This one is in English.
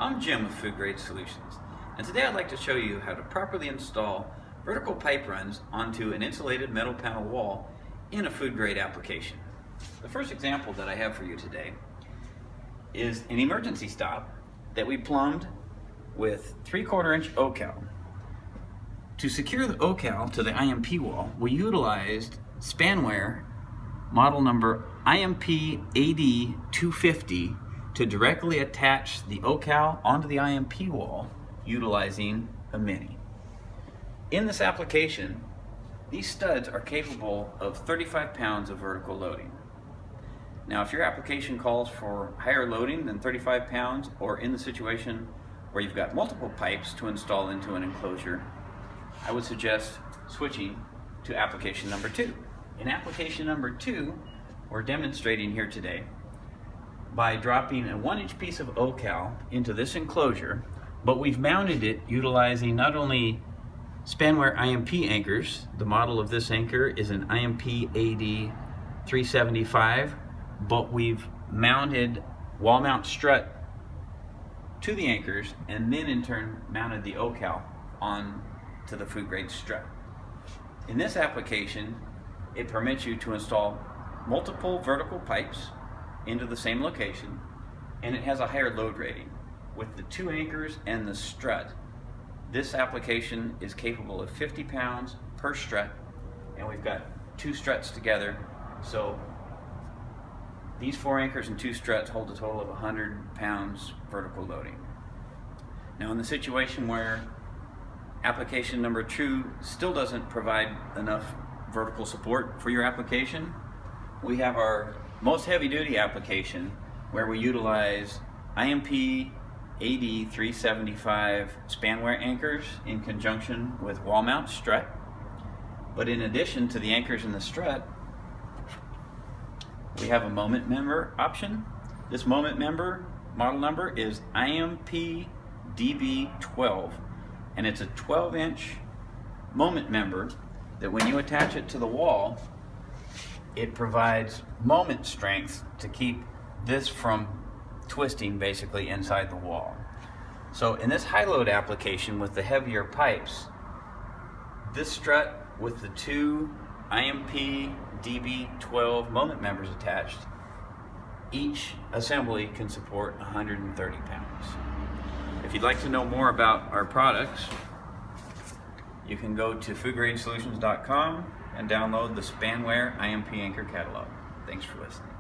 I'm Jim with Food Grade Solutions, and today I'd like to show you how to properly install vertical pipe runs onto an insulated metal panel wall in a food grade application. The first example that I have for you today is an emergency stop that we plumbed with 3/4 inch O-cal. To secure the O-cal to the IMP wall, we utilized Spanware model number IMP AD250 to directly attach the O-cal onto the IMP wall utilizing a mini. In this application, these studs are capable of 35 pounds of vertical loading. Now, if your application calls for higher loading than 35 pounds, or in the situation where you've got multiple pipes to install into an enclosure, I would suggest switching to application number 2. In application number 2, we're demonstrating here today by dropping a 1-inch piece of O-cal into this enclosure, but we've mounted it utilizing not only Spanware IMP Anchors. The model of this anchor is an IMP AD375, but we've mounted wall mount strut to the anchors and then in turn mounted the O-cal on to the food grade strut. In this application, it permits you to install multiple vertical pipes into the same location, and it has a higher load rating. With the 2 anchors and the strut, this application is capable of 50 pounds per strut, and we've got 2 struts together, so these 4 anchors and 2 struts hold a total of 100 pounds vertical loading. Now, in the situation where application number 2 still doesn't provide enough vertical support for your application, we have our most heavy-duty application where we utilize IMP AD375 Spanware anchors in conjunction with wall mount strut. But in addition to the anchors and the strut, we have a moment member option. This moment member model number is IMP DB12, and it's a 12-inch moment member that when you attach it to the wall, it provides moment strength to keep this from twisting basically inside the wall. So in this high load application with the heavier pipes, this strut with the 2 IMP DB12 moment members attached, each assembly can support 130 pounds. If you'd like to know more about our products, you can go to foodgradesolutions.com and download the Spanware IMP Anchor catalog. Thanks for listening.